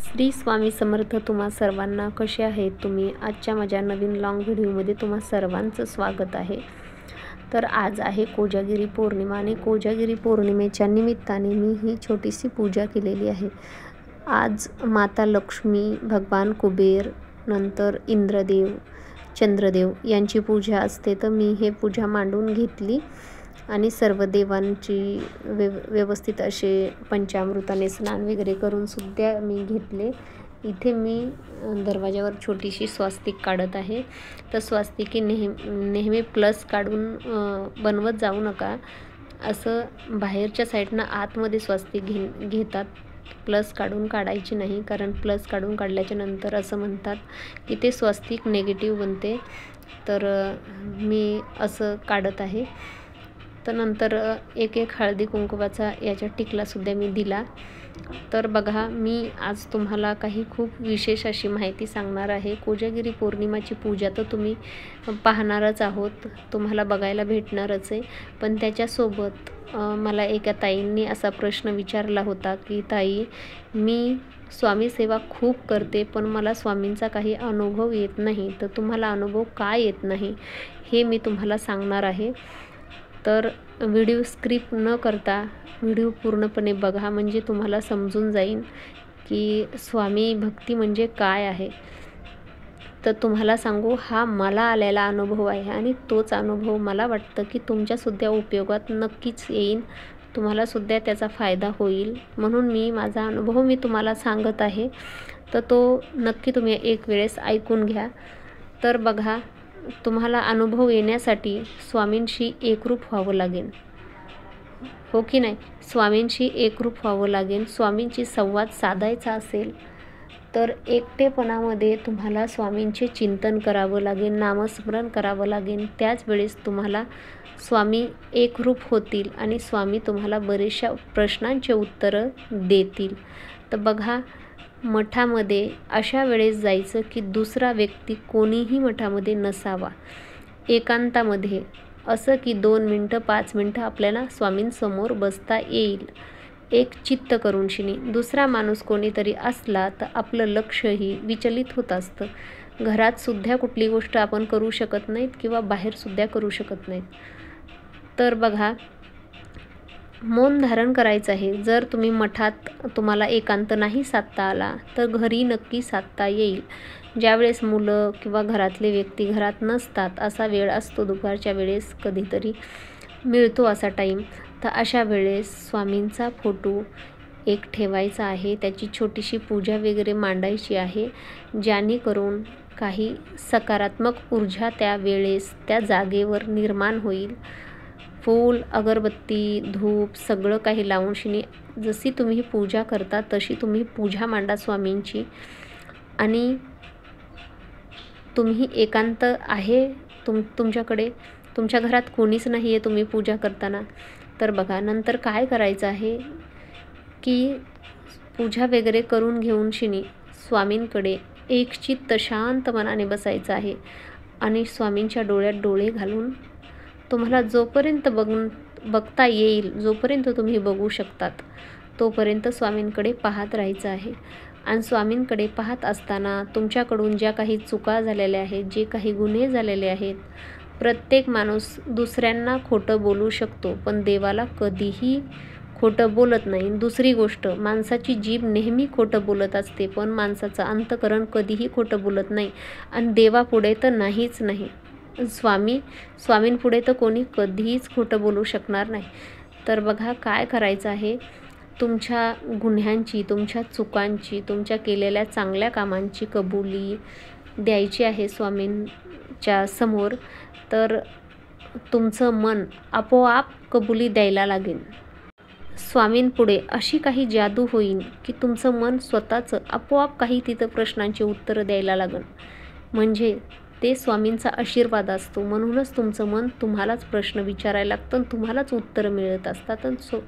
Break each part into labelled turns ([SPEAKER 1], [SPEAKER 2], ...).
[SPEAKER 1] श्री स्वामी समर्थ. तुम्हा सर्वांना कसे आहेत तुम्ही? आजच्या माझ्या नवीन लॉंग व्हिडिओमध्ये तुम्हा सर्वांचं स्वागत आहे. तर आज आहे कोजागिरी पौर्णिमा आणि कोजागिरी पौर्णिमेच्या निमित्ताने मी ही छोटीशी पूजा केलेली आहे. आज माता लक्ष्मी, भगवान कुबेर, नंतर इंद्रदेव, चंद्रदेव यांची पूजा असते. तर मी हे पूजा मांडून घेतली आणि सर्व देवांची व्यवस्थित असे पंचामृताने स्नान वगैरे करून सुद्धा मी घेतले. इथे मी दरवाजावर छोटीशी स्वास्तिक काढत आहे. तर स्वास्तिकी नेहमी प्लस काढून बनवत जाऊ नका. असं बाहेरच्या साईडनं आतमध्ये स्वास्तिक घेतात. प्लस काढायची नाही, कारण प्लस काढून काढल्याच्या नंतर असं म्हणतात की ते स्वास्तिक नेगेटिव्ह बनते. तर मी असं काढत आहे. तर नंतर एक हळदी कुंकवाचा याच्या टिकलासुद्धा मी दिला. तर बघा, मी आज तुम्हाला काही खूप विशेष अशी माहिती सांगणार आहे. कोजागिरी पौर्णिमाची पूजा तर तुम्ही पाहणारच आहोत, तुम्हाला बघायला भेटणारच आहे. पण त्याच्यासोबत मला एका ताईंनी असा प्रश्न विचारला होता की ताई, मी स्वामी सेवा खूप करते पण मला स्वामींचा काही अनुभव येत नाही. तर तुम्हाला अनुभव का येत नाही हे मी तुम्हाला सांगणार आहे. तर व्हिडिओ स्किप न करता व्हिडिओ पूर्णपणे बघा, म्हणजे तुम्हाला समजून जाईल की स्वामी भक्ती म्हणजे काय आहे. तर तुम्हाला सांगू, हा मला आलेला अनुभव आहे आणि तोच अनुभव मला वाटतं की तुमच्यासुद्धा उपयोगात नक्कीच येईल, तुम्हालासुद्धा त्याचा फायदा होईल. म्हणून मी माझा अनुभव तुम्हाला सांगत आहे. तर तो नक्की तुम्ही एक वेळेस ऐकून घ्या. तर बघा, तुम्हाला अनुभव येण्यासाठी स्वामींशी एकरूप व्हावं लागेल, हो की नाही? स्वामींशी एकरूप व्हावं लागेल. स्वामींशी संवाद साधायचा असेल तर एकटेपणामध्ये तुम्हाला स्वामींचे चिंतन करावं लागेल, नामस्मरण करावं लागेल. त्याच वेळेस तुम्हाला स्वामी एकरूप होतील आणि स्वामी तुम्हाला बरेचशा प्रश्नांचे उत्तरं देतील. तर बघा, मठामध्ये अशा वेळेस जायचं की दुसरा व्यक्ती कोणीही मठामध्ये नसावा. एकांतामध्ये असं की 2 मिनटं 5 मिनटं आपल्याला स्वामींसमोर बसता येईल, एक चित्त करून शिनी. दुसरा माणूस कोणीतरी असला तर आपलं लक्षही विचलित होत असतं. घरातसुद्धा कुठली गोष्ट आपण करू शकत नाहीत किंवा बाहेरसुद्धा करू शकत नाहीत. तर बघा, मौन धारण करायचं आहे. जर तुम्ही मठात तुम्हाला एकांत नाही साधता आला तर घरी नक्की साधता येईल. ज्यावेळेस मुलं किंवा घरातले व्यक्ती घरात नसतात, असा वेळ असतो दुपारच्या वेळेस, कधीतरी मिळतो असा टाईम. तर अशा वेळेस स्वामींचा फोटो एक ठेवायचा आहे, त्याची छोटीशी पूजा वगैरे मांडायची आहे, जेणेकरून काही सकारात्मक ऊर्जा त्या वेळेस त्या जागेवर निर्माण होईल. फूल, अगरबत्ती, धूप सगळं काही लावून शिनी जशी तुम्ही पूजा करता तशी तुम्ही पूजा मांडा स्वामींची. आणि तुम्ही एकांत आहे तुमच्याकडे, तुमच्या घरात कोणीच नाही आहे तुम्ही पूजा करताना, तर बघा नंतर काय करायचं आहे की पूजा वगैरे करून घेऊन शिनी स्वामींकडे एकचित्त शांत मनाने बसायचं आहे आणि स्वामींच्या डोळ्यात डोळे घालून तुम्हाला जोपर्यंत बघता येईल, जोपर्यंत तुम्ही बघू शकतात, तोपर्यंत स्वामींकडे पाहत राहायचं आहे. आणि स्वामींकडे पाहत असताना तुमच्याकडून ज्या काही चुका झालेल्या आहेत, जे काही गुन्हे झालेले आहेत, प्रत्येक माणूस दुसऱ्यांना खोटं बोलू शकतो पण देवाला कधीही खोटं बोलत नाही. दुसरी गोष्ट, माणसाची जीभ नेहमी खोटं बोलत असते पण माणसाचं अंतःकरण कधीही खोटं बोलत नाही. आणि देवापुढे तर नाहीच नाही. स्वामींपुढे तर कोणी कधीच खोटं बोलू शकणार नाही. तर बघा काय करायचं आहे, तुमच्या गुन्ह्यांची, तुमच्या चुकांची, तुमच्या केलेल्या चांगल्या कामांची कबुली द्यायची आहे स्वामींच्या समोर. तर तुमचं मन आपोआप कबुली द्यायला लागेल. स्वामींपुढे अशी काही जादू होईल की तुमचं मन स्वतःचं आपोआप काही तिथं प्रश्नांची उत्तरं द्यायला लागेल. म्हणजे ते स्वामींचा आशीर्वाद असतो. म्हणूनच तुमचं मन तुम्हालाच प्रश्न विचारायला लागतं आणि तुम्हालाच उत्तरं मिळत असतात. आणि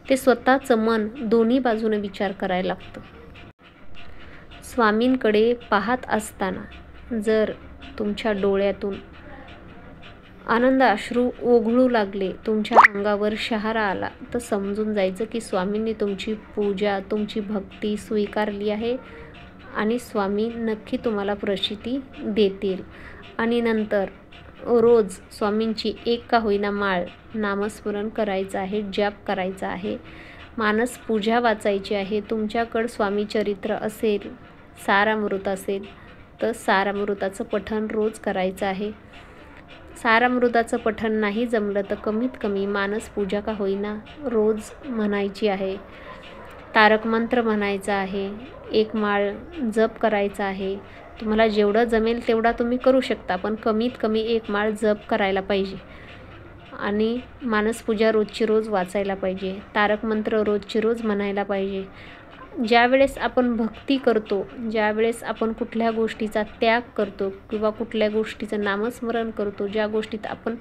[SPEAKER 1] ते स्वतःचं मन दोन्ही बाजूने विचार करायला लागतं. स्वामींकडे पाहत असताना जर तुमच्या डोळ्यातून आनंद अश्रू ओघळू लागले, तुमच्या अंगावर शहारा आला, तर समजून जायचं की स्वामींनी तुमची पूजा, तुमची भक्ती स्वीकारली आहे आणि स्वामी नक्की तुम्हाला प्रचिती देतील. आणि नंतर रोज स्वामींची एक का होईना माळ नामस्मरण करायचं आहे, जप करायचा आहे, मानस पूजा वाचायची आहे. तुमच्याकडं स्वामी चरित्र असेल, सारामृत असेल तर सारामृताचं पठण रोज करायचं आहे. सारामृताचं पठण नाही जमलं तर कमीत कमी मानस पूजा का होईना रोज म्हणायची आहे. तारक मंत्र म्हणायचा आहे, एक माळ जप करायचा आहे. तुम्हाला जेवढं जमेल तेवढा तुम्ही करू शकता, पण कमीत कमी एक माळ जप करायला पाहिजे. आणि मानसपूजा रोजची रोज वाचायला पाहिजे, तारक मंत्र रोजची रोज म्हणायला पाहिजे. ज्यावेळेस आपण भक्ती करतो, ज्यावेळेस आपण कुठल्या गोष्टीचा त्याग करतो किंवा कुठल्या गोष्टीचं नामस्मरण करतो, ज्या गोष्टीत आपण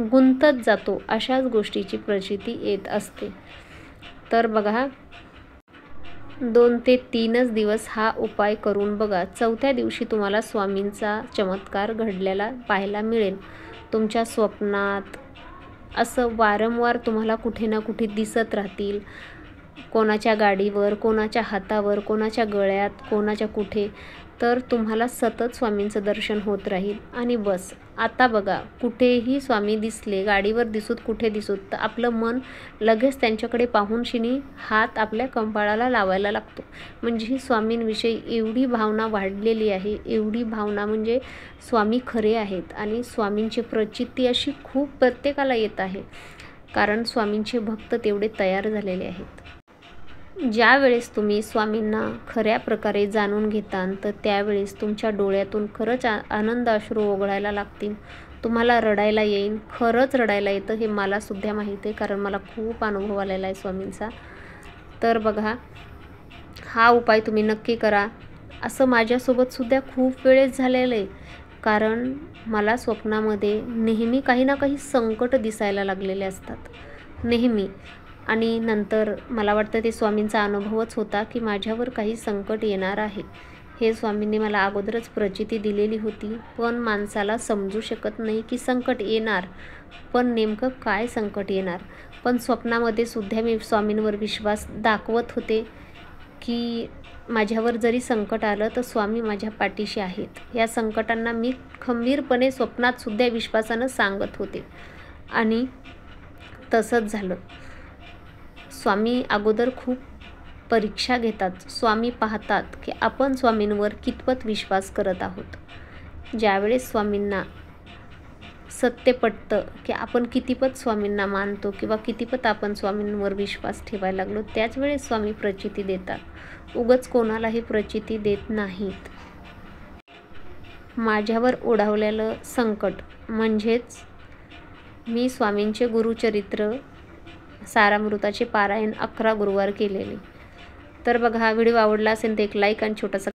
[SPEAKER 1] गुंतत जातो, अशाच गोष्टीची प्रचिती येत असते. तर बघा, 2 ते 3च दिवस हा उपाय करून बघा. 4थ्या दिवशी तुम्हाला स्वामींचा चमत्कार घडलेला पाहायला मिळेल. तुमच्या स्वप्नात असं वारंवार तुम्हाला कुठे ना कुठे दिसत राहतील. कोणाच्या गाडीवर, कोणाच्या हातावर, कोणाच्या गळ्यात, कोणाच्या कुठे, तर तुम्हाला सतत स्वामींचं दर्शन होत राहील. आणि बस आता बघा, कुठेही स्वामी दिसले, गाडीवर दिसूत, कुठे दिसूत, तर आपलं मन लगेच त्यांच्याकडे पाहून शिनी हात आपल्या कपाळाला लावायला लागतो. म्हणजे ही स्वामींविषयी एवढी भावना वाढलेली आहे, एवढी भावना म्हणजे स्वामी खरे आहेत. आणि स्वामींची प्रचिती अशी खूप प्रत्येकाला येत आहे, कारण स्वामींचे भक्त तेवढे तयार झालेले आहेत. ज्या वेळेस तुम्ही स्वामींना खऱ्या प्रकारे जाणून घेताल, तर त्यावेळेस तुमच्या डोळ्यातून खरंच आनंद अश्रू ओघळायला लागतील, तुम्हाला रडायला येईल. खरंच रडायला येतं, हे मला सुद्धा माहीत आहे, कारण मला खूप अनुभव आलेला आहे स्वामींचा. तर बघा, हा उपाय तुम्ही नक्की करा. असं माझ्यासोबत सुद्धा खूप वेळेस झालेलं आहे, कारण मला स्वप्नामध्ये नेहमी काही ना काही संकट दिसायला लागलेले असतात, नेहमी. आणि नंतर मला वाटतं ते स्वामींचा अनुभवच होता की माझ्यावर काही संकट येणार आहे. हे स्वामींनी मला अगोदरच प्रचिती दिलेली होती, पण माणसाला समजू शकत नाही की संकट येणार, पण नेमकं काय संकट येणार. पण स्वप्नामध्ये सुद्धा मी स्वामींवर विश्वास दाखवत होते की माझ्यावर जरी संकट आलं तर स्वामी माझ्या पाठीशी आहेत. या संकटांना मी खंबीरपणे स्वप्नात सुद्धा विश्वासानं सांगत होते. आणि तसंच झालं. स्वामी अगोदर खूप परीक्षा घेतात. स्वामी पाहतात की आपण स्वामींवर कितपत विश्वास करत आहोत. ज्यावेळेस स्वामींना सत्य पटतं की आपण कितीपत स्वामींना मानतो किंवा कितीपत आपण स्वामींवर विश्वास ठेवायला लागलो, त्याच वेळेस स्वामी प्रचिती देतात. उगाच कोणालाही प्रचिती देत नाहीत. माझ्यावर ओढावलेलं संकट म्हणजेच मी स्वामींचे गुरुचरित्र सारामृताचे पारायण 11 गुरुवार केलेले. तर बघा, हा व्हिडिओ आवडला असेल तर एक लाईक आणि छोटासा